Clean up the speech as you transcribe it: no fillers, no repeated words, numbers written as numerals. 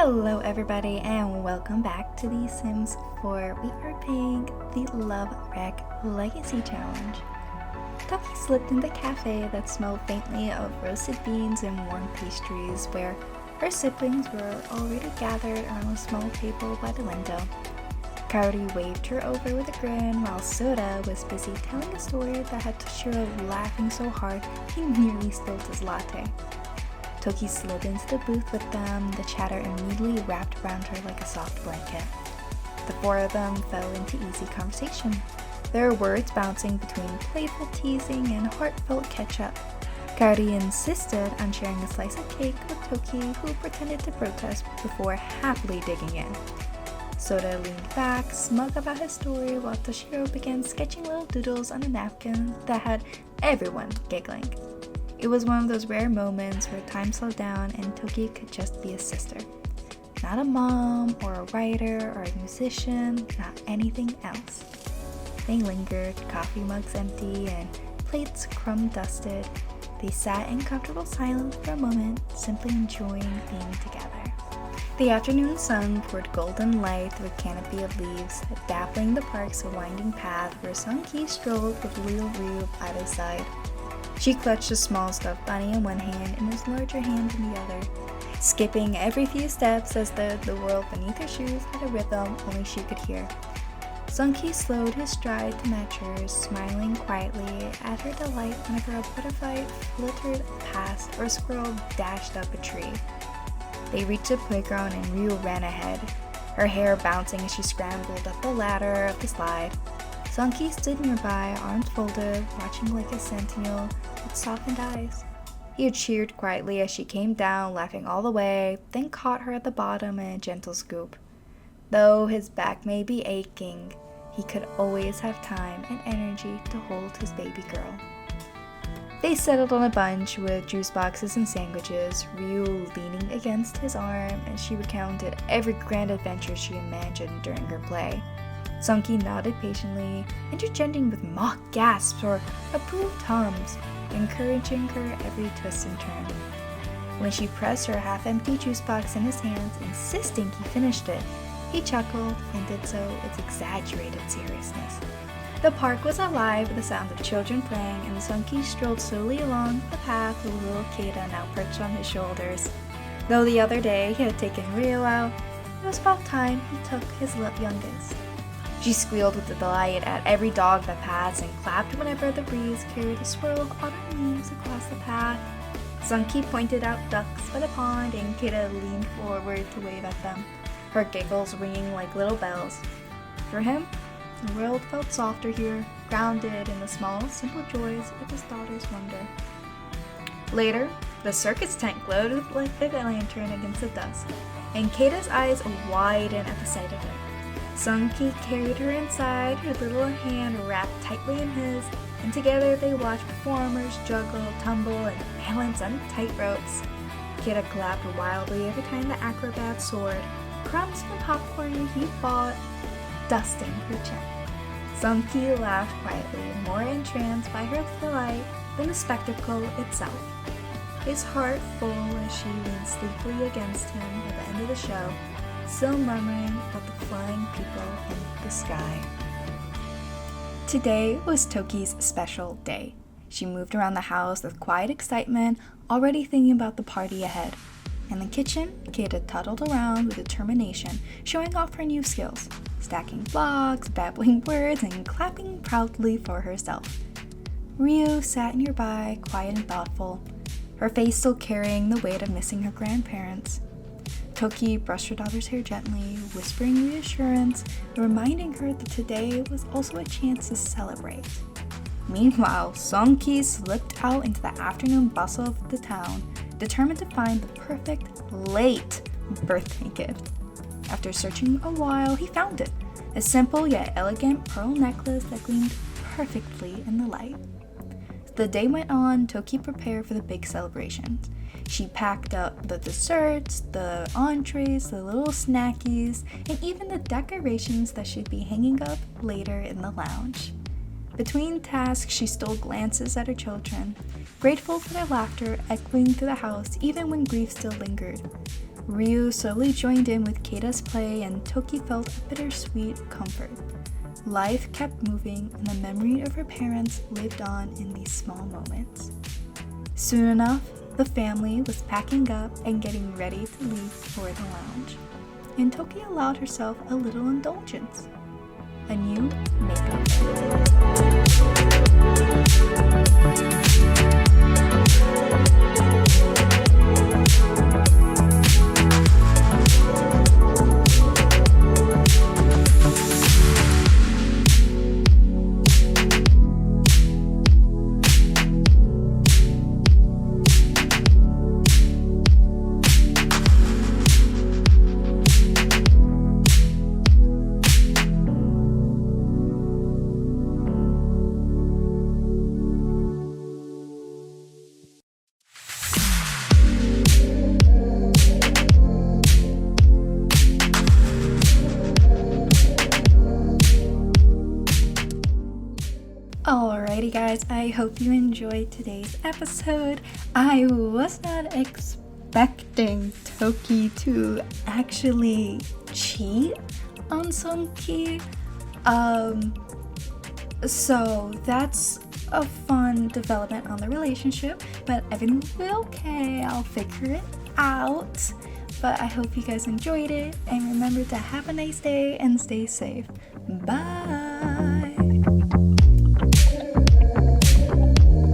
Hello everybody and welcome back to The Sims 4. We are playing the Love Wreck Legacy Challenge. Tokie slipped in the cafe that smelled faintly of roasted beans and warm pastries where her siblings were already gathered around a small table by the window. Kaida waved her over with a grin while Soda was busy telling a story that had Toshiro laughing so hard he nearly spilled his latte. Tokie slid into the booth with them, the chatter immediately wrapped around her like a soft blanket. The four of them fell into easy conversation, their words bouncing between playful teasing and heartfelt catch-up. Kaida insisted on sharing a slice of cake with Tokie, who pretended to protest before happily digging in. Soda leaned back, smug about his story, while Toshiro began sketching little doodles on a napkin that had everyone giggling. It was one of those rare moments where time slowed down and Tokie could just be a sister. Not a mom, or a writer, or a musician, not anything else. They lingered, coffee mugs empty and plates crumb-dusted. They sat in comfortable silence for a moment, simply enjoying being together. The afternoon sun poured golden light through a canopy of leaves, dappling the park's winding path where Tokie strolled with Ryou by his side. She clutched a small stuffed bunny in one hand and his larger hand in the other, skipping every few steps as though the world beneath her shoes had a rhythm only she could hear. Tokie slowed his stride to match hers, smiling quietly at her delight whenever a butterfly flittered past or a squirrel dashed up a tree. They reached the playground and Ryou ran ahead, her hair bouncing as she scrambled up the ladder of the slide. Tokie stood nearby, arms folded, watching like a sentinel with softened eyes. He had cheered quietly as she came down, laughing all the way, then caught her at the bottom in a gentle scoop. Though his back may be aching, he could always have time and energy to hold his baby girl. They settled on a bench with juice boxes and sandwiches, Ryou leaning against his arm as she recounted every grand adventure she imagined during her play. Tokie nodded patiently, interjecting with mock gasps or approved hums, encouraging her every twist and turn. When she pressed her half-empty juice box in his hands, insisting he finished it, he chuckled and did so with exaggerated seriousness. The park was alive with the sound of children playing, and Tokie strolled slowly along the path with little Kaida now perched on his shoulders. Though the other day he had taken Ryou out, it was about time he took his youngest. She squealed with delight at every dog that passed and clapped whenever the breeze carried a swirl of autumn leaves across the path. Tokie pointed out ducks by the pond and Kaida leaned forward to wave at them, her giggles ringing like little bells. For him, the world felt softer here, grounded in the small, simple joys of his daughter's wonder. Later, the circus tent glowed like a lantern against the dusk, and Kaida's eyes widened at the sight of it. Tokie carried her inside, her little hand wrapped tightly in his, and together they watched performers juggle, tumble, and balance on tight ropes. Kaida clapped wildly every time the acrobat soared, crumbs from popcorn he bought dusting her chin. Tokie laughed quietly, more entranced by her delight than the spectacle itself. His heart full as she leaned sleepily against him at the end of the show, still murmuring about the flying people in the sky. Today was Tokie's special day. She moved around the house with quiet excitement, already thinking about the party ahead. In the kitchen, Kaida toddled around with determination, showing off her new skills, stacking blocks, babbling words, and clapping proudly for herself. Ryou sat nearby, quiet and thoughtful, her face still carrying the weight of missing her grandparents. Tokie brushed her daughter's hair gently, whispering reassurance, and reminding her that today was also a chance to celebrate. Meanwhile, Tokie slipped out into the afternoon bustle of the town, determined to find the perfect late birthday gift. After searching a while, he found it, a simple yet elegant pearl necklace that gleamed perfectly in the light. As the day went on, Tokie prepared for the big celebrations. She packed up the desserts, the entrees, the little snackies, and even the decorations that should be hanging up later in the lounge. Between tasks, she stole glances at her children, grateful for their laughter echoing through the house even when grief still lingered. Ryou slowly joined in with Kaida's play, and Tokie felt a bittersweet comfort. Life kept moving, and the memory of her parents lived on in these small moments. Soon enough, the family was packing up and getting ready to leave for the lounge, and Tokie allowed herself a little indulgence. A new makeover. Alrighty guys, I hope you enjoyed today's episode. I was not expecting Tokie to actually cheat on Sunki. So that's a fun development on the relationship, but everything will be okay. I'll figure it out. But I hope you guys enjoyed it, and remember to have a nice day and stay safe. Bye!